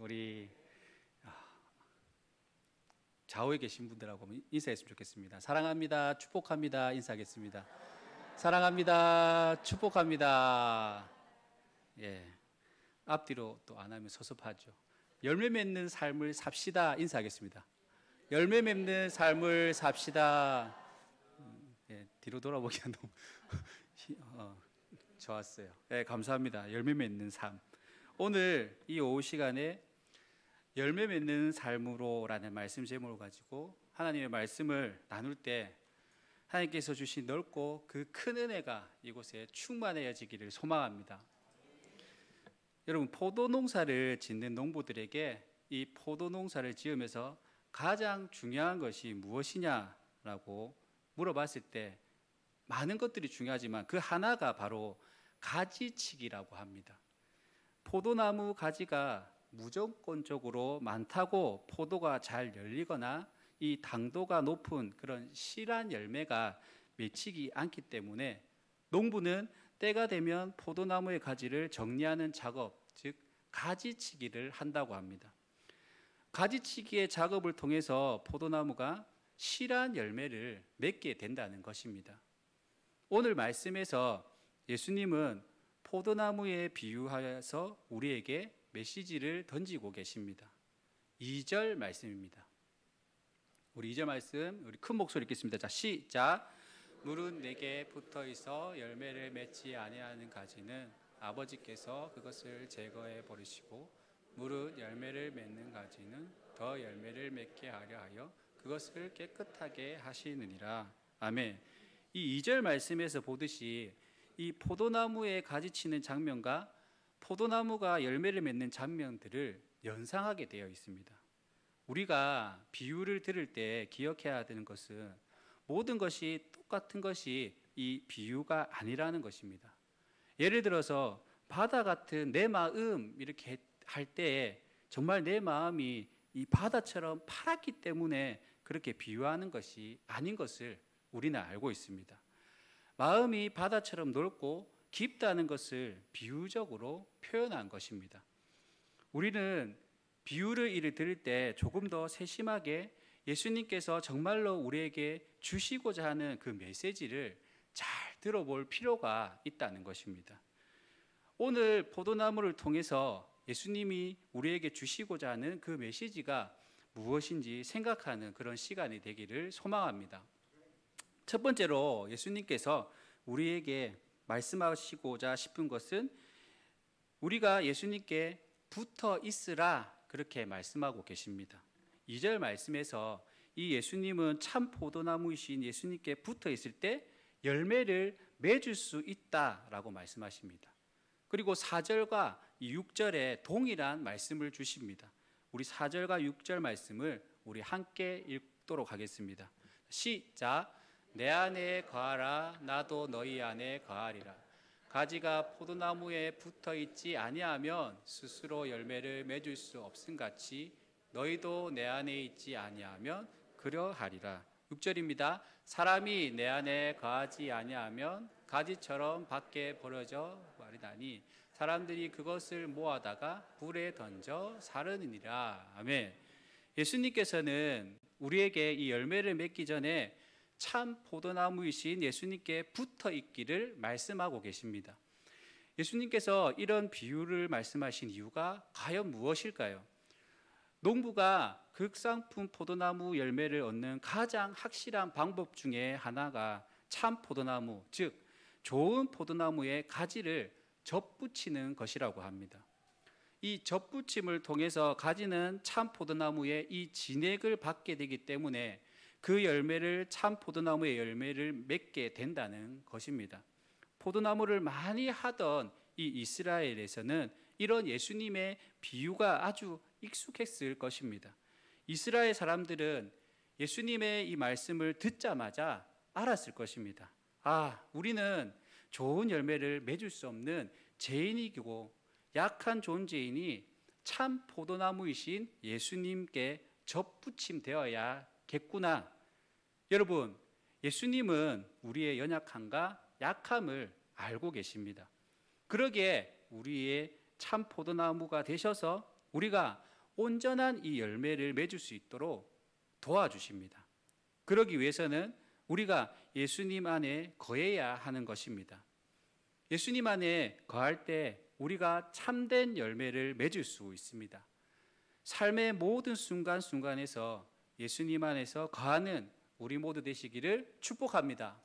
우리 좌우에 계신 분들하고 인사했으면 좋겠습니다. 사랑합니다. 축복합니다. 인사하겠습니다. 사랑합니다. 축복합니다. 예, 앞뒤로 또 안 하면 섭섭하죠. 열매 맺는 삶을 삽시다. 인사하겠습니다. 열매 맺는 삶을 삽시다. 예, 뒤로 돌아보기가 너무 좋았어요. 예, 감사합니다. 열매 맺는 삶. 오늘 이 오후 시간에 열매 맺는 삶으로라는 말씀 제목을 가지고 하나님의 말씀을 나눌 때 하나님께서 주신 넓고 그 큰 은혜가 이곳에 충만해지기를 소망합니다. 여러분, 포도 농사를 짓는 농부들에게 이 포도 농사를 지으면서 가장 중요한 것이 무엇이냐라고 물어봤을 때 많은 것들이 중요하지만 그 하나가 바로 가지치기라고 합니다. 포도나무 가지가 무조건적으로 많다고 포도가 잘 열리거나 이 당도가 높은 그런 실한 열매가 맺히지 않기 때문에 농부는 때가 되면 포도나무의 가지를 정리하는 작업, 즉 가지치기를 한다고 합니다. 가지치기의 작업을 통해서 포도나무가 실한 열매를 맺게 된다는 것입니다. 오늘 말씀에서 예수님은 포도나무에 비유하여서 우리에게 메시지를 던지고 계십니다. 2절 말씀입니다. 우리 2절 말씀 우리 큰 목소리 읽겠습니다. 자, 시작. 물은 내게 붙어 있어 열매를 맺지 아니하는 가지는 아버지께서 그것을 제거해 버리시고 물은 열매를 맺는 가지는 더 열매를 맺게 하려 하여 그것을 깨끗하게 하시느니라. 아멘. 이 2절 말씀에서 보듯이 이 포도나무에 가지치는 장면과 포도나무가 열매를 맺는 장면들을 연상하게 되어 있습니다. 우리가 비유를 들을 때 기억해야 되는 것은 모든 것이 똑같은 것이 이 비유가 아니라는 것입니다. 예를 들어서 바다 같은 내 마음 이렇게 할 때 정말 내 마음이 이 바다처럼 파랗기 때문에 그렇게 비유하는 것이 아닌 것을 우리는 알고 있습니다. 마음이 바다처럼 넓고 깊다는 것을 비유적으로 표현한 것입니다. 우리는 비유를 이를 들을 때 조금 더 세심하게 예수님께서 정말로 우리에게 주시고자 하는 그 메시지를 잘 들어볼 필요가 있다는 것입니다. 오늘 포도나무를 통해서 예수님이 우리에게 주시고자 하는 그 메시지가 무엇인지 생각하는 그런 시간이 되기를 소망합니다. 첫 번째로 예수님께서 우리에게 말씀하시고자 싶은 것은 우리가 예수님께 붙어 있으라 그렇게 말씀하고 계십니다. 2절 말씀에서 이 예수님은 참 포도나무이신 예수님께 붙어 있을 때 열매를 맺을 수 있다라고 말씀하십니다. 그리고 4절과 6절에 동일한 말씀을 주십니다. 우리 4절과 6절 말씀을 우리 함께 읽도록 하겠습니다. 시작. 내 안에 거하라 나도 너희 안에 거하리라. 가지가 포도나무에 붙어 있지 아니하면 스스로 열매를 맺을 수 없음같이 너희도 내 안에 있지 아니하면 그러하리라. 6절입니다. 사람이 내 안에 거하지 아니하면 가지처럼 밖에 버려져 버리다니 사람들이 그것을 모아다가 불에 던져 사르느니라. 아멘. 예수님께서는 우리에게 이 열매를 맺기 전에 참 포도나무이신 예수님께 붙어 있기를 말씀하고 계십니다. 예수님께서 이런 비유를 말씀하신 이유가 과연 무엇일까요? 농부가 극상품 포도나무 열매를 얻는 가장 확실한 방법 중에 하나가 참 포도나무, 즉 좋은 포도나무의 가지를 접붙이는 것이라고 합니다. 이 접붙임을 통해서 가지는 참 포도나무의 이 진액을 받게 되기 때문에 그 열매를 참 포도나무의 열매를 맺게 된다는 것입니다. 포도나무를 많이 하던 이 이스라엘에서는 이런 예수님의 비유가 아주 익숙했을 것입니다. 이스라엘 사람들은 예수님의 이 말씀을 듣자마자 알았을 것입니다. 아, 우리는 좋은 열매를 맺을 수 없는 죄인이고 약한 존재이니 참 포도나무이신 예수님께 접붙임 되어야겠구나. 여러분, 예수님은 우리의 연약함과 약함을 알고 계십니다. 그러기에 우리의 참 포도나무가 되셔서 우리가 온전한 이 열매를 맺을 수 있도록 도와주십니다. 그러기 위해서는 우리가 예수님 안에 거해야 하는 것입니다. 예수님 안에 거할 때 우리가 참된 열매를 맺을 수 있습니다. 삶의 모든 순간순간에서 예수님 안에서 거하는 우리 모두 되시기를 축복합니다.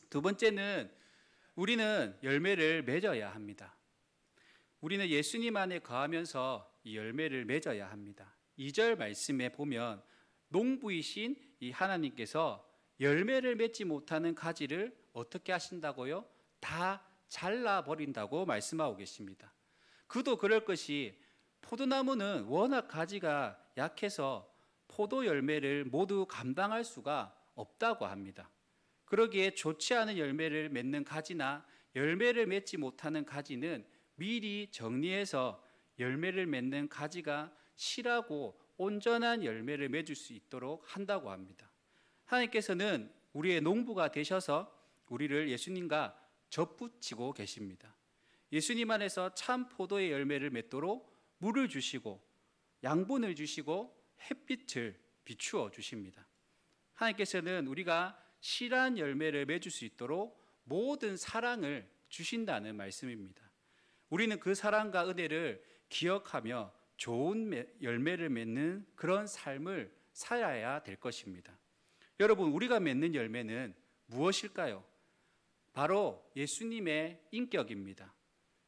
두 번째는 우리는 열매를 맺어야 합니다. 우리는 예수님 안에 거하면서 이 열매를 맺어야 합니다. 2절 말씀에 보면 농부이신 이 하나님께서 열매를 맺지 못하는 가지를 어떻게 하신다고요? 다 잘라버린다고 말씀하고 계십니다. 그도 그럴 것이 포도나무는 워낙 가지가 약해서 포도 열매를 모두 감당할 수가 없다고 합니다. 그러기에 좋지 않은 열매를 맺는 가지나 열매를 맺지 못하는 가지는 미리 정리해서 열매를 맺는 가지가 실하고 온전한 열매를 맺을 수 있도록 한다고 합니다. 하나님께서는 우리의 농부가 되셔서 우리를 예수님과 접붙이고 계십니다. 예수님 안에서 참 포도의 열매를 맺도록 물을 주시고 양분을 주시고 햇빛을 비추어 주십니다. 하나님께서는 우리가 실한 열매를 맺을 수 있도록 모든 사랑을 주신다는 말씀입니다. 우리는 그 사랑과 은혜를 기억하며 좋은 열매를 맺는 그런 삶을 살아야 될 것입니다. 여러분, 우리가 맺는 열매는 무엇일까요? 바로 예수님의 인격입니다.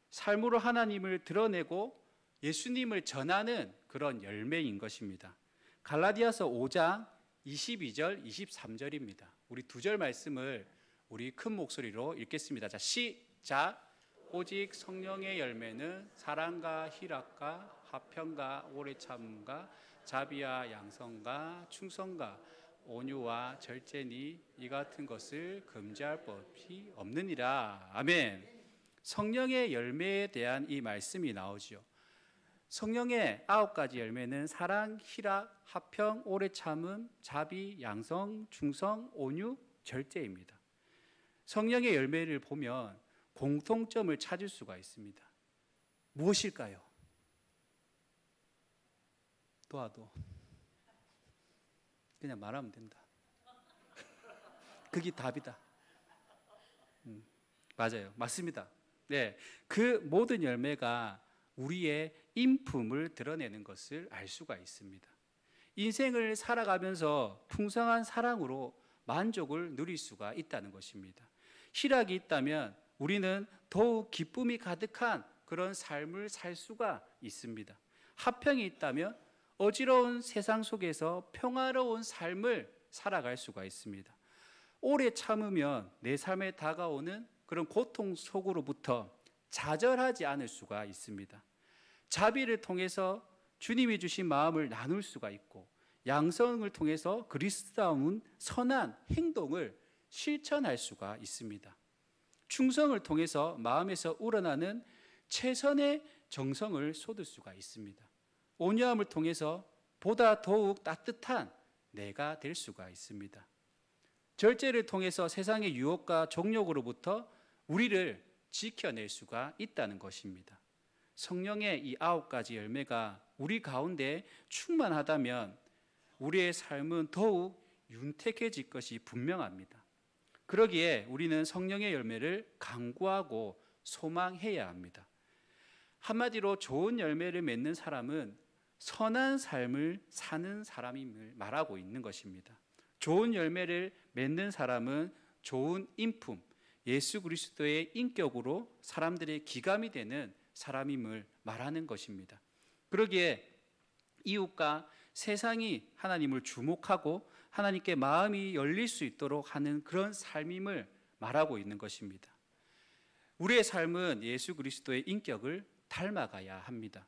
삶으로 하나님을 드러내고 예수님을 전하는 그런 열매인 것입니다. 갈라디아서 5장 22절, 23절입니다. 우리 두 절 말씀을 우리 큰 목소리로 읽겠습니다. 자, 시작. 오직 성령의 열매는 사랑과 희락과 화평과 오래 참음과 자비와 양성과 충성과 온유와 절제니 이 같은 것을 금지할 법이 없느니라. 아멘. 성령의 열매에 대한 이 말씀이 나오죠. 성령의 9가지 열매는 사랑, 희락, 화평, 오래 참음, 자비, 양성, 충성, 온유, 절제입니다. 성령의 열매를 보면 공통점을 찾을 수가 있습니다. 무엇일까요? 도와도 그냥 말하면 된다. 그게 답이다. 맞아요. 맞습니다. 네, 그 모든 열매가 우리의 인품을 드러내는 것을 알 수가 있습니다. 인생을 살아가면서 풍성한 사랑으로 만족을 누릴 수가 있다는 것입니다. 희락이 있다면 우리는 더욱 기쁨이 가득한 그런 삶을 살 수가 있습니다. 화평이 있다면 어지러운 세상 속에서 평화로운 삶을 살아갈 수가 있습니다. 오래 참으면 내 삶에 다가오는 그런 고통 속으로부터 좌절하지 않을 수가 있습니다. 자비를 통해서 주님이 주신 마음을 나눌 수가 있고, 양성을 통해서 그리스도다운 선한 행동을 실천할 수가 있습니다. 충성을 통해서 마음에서 우러나는 최선의 정성을 쏟을 수가 있습니다. 온유함을 통해서 보다 더욱 따뜻한 내가 될 수가 있습니다. 절제를 통해서 세상의 유혹과 종욕으로부터 우리를 지켜낼 수가 있다는 것입니다. 성령의 이 9가지 열매가 우리 가운데 충만하다면 우리의 삶은 더욱 윤택해질 것이 분명합니다. 그러기에 우리는 성령의 열매를 간구하고 소망해야 합니다. 한마디로 좋은 열매를 맺는 사람은 선한 삶을 사는 사람임을 말하고 있는 것입니다. 좋은 열매를 맺는 사람은 좋은 인품, 예수 그리스도의 인격으로 사람들의 기감이 되는 사람임을 말하는 것입니다. 그러기에 이웃과 세상이 하나님을 주목하고 하나님께 마음이 열릴 수 있도록 하는 그런 삶임을 말하고 있는 것입니다. 우리의 삶은 예수 그리스도의 인격을 닮아가야 합니다.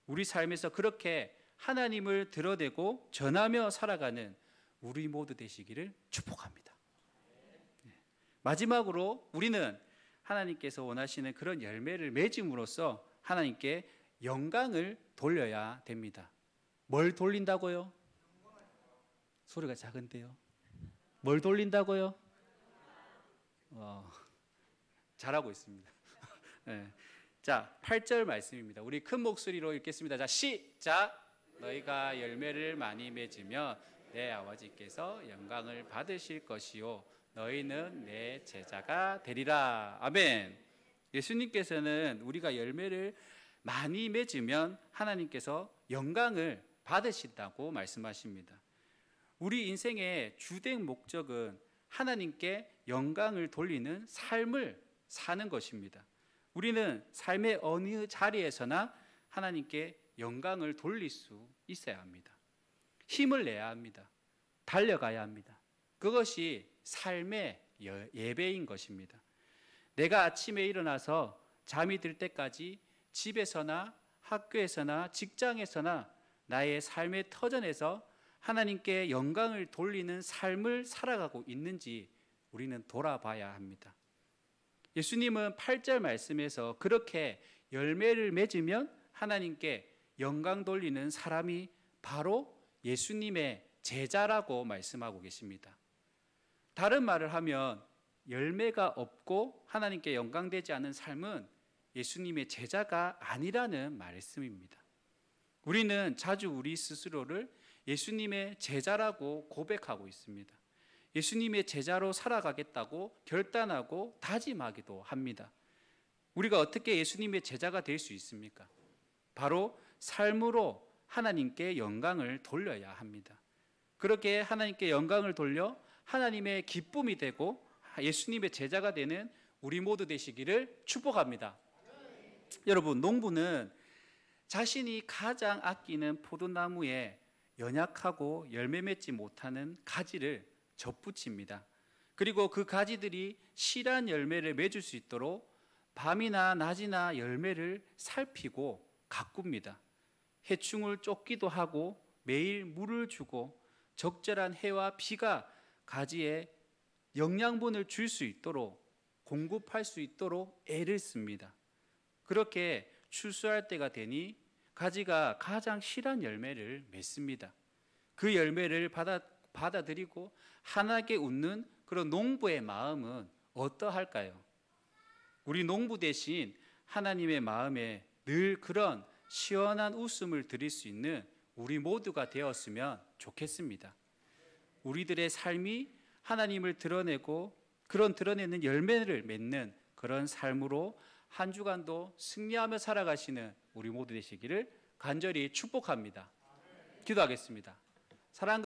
우리 삶에서 그렇게 하나님을 드러내고 전하며 살아가는 우리 모두 되시기를 축복합니다. 마지막으로 우리는 하나님께서 원하시는 그런 열매를 맺음으로써 하나님께 영광을 돌려야 됩니다. 뭘 돌린다고요? 소리가 작은데요. 뭘 돌린다고요? 잘하고 있습니다. 네. 자, 8절 말씀입니다. 우리 큰 목소리로 읽겠습니다. 자, 시작. 너희가 열매를 많이 맺으면 내 아버지께서 영광을 받으실 것이요 너희는 내 제자가 되리라. 아멘. 예수님께서는 우리가 열매를 많이 맺으면 하나님께서 영광을 받으신다고 말씀하십니다. 우리 인생의 주된 목적은 하나님께 영광을 돌리는 삶을 사는 것입니다. 우리는 삶의 어느 자리에서나 하나님께 영광을 돌릴 수 있어야 합니다. 힘을 내야 합니다. 달려가야 합니다. 그것이 삶의 예배인 것입니다. 내가 아침에 일어나서 잠이 들 때까지 집에서나 학교에서나 직장에서나 나의 삶의 터전에서 하나님께 영광을 돌리는 삶을 살아가고 있는지 우리는 돌아봐야 합니다. 예수님은 8절 말씀에서 그렇게 열매를 맺으면 하나님께 영광 돌리는 사람이 바로 예수님의 제자라고 말씀하고 계십니다. 다른 말을 하면 열매가 없고 하나님께 영광되지 않은 삶은 예수님의 제자가 아니라는 말씀입니다. 우리는 자주 우리 스스로를 예수님의 제자라고 고백하고 있습니다. 예수님의 제자로 살아가겠다고 결단하고 다짐하기도 합니다. 우리가 어떻게 예수님의 제자가 될 수 있습니까? 바로 삶으로 하나님께 영광을 돌려야 합니다. 그렇게 하나님께 영광을 돌려 하나님의 기쁨이 되고 예수님의 제자가 되는 우리 모두 되시기를 축복합니다. 여러분, 농부는 자신이 가장 아끼는 포도나무에 연약하고 열매 맺지 못하는 가지를 접붙입니다. 그리고 그 가지들이 실한 열매를 맺을 수 있도록 밤이나 낮이나 열매를 살피고 가꿉니다. 해충을 쫓기도 하고 매일 물을 주고 적절한 해와 비가 가지에 영양분을 줄 수 있도록 공급할 수 있도록 애를 씁니다. 그렇게 추수할 때가 되니 가지가 가장 실한 열매를 맺습니다. 그 열매를 받아들이고 환하게 웃는 그런 농부의 마음은 어떠할까요? 우리 농부 대신 하나님의 마음에 늘 그런 시원한 웃음을 드릴 수 있는 우리 모두가 되었으면 좋겠습니다. 우리들의 삶이 하나님을 드러내고 그런 드러내는 열매를 맺는 그런 삶으로 한 주간도 승리하며 살아가시는 우리 모두 되시기를 간절히 축복합니다. 기도하겠습니다. 사랑과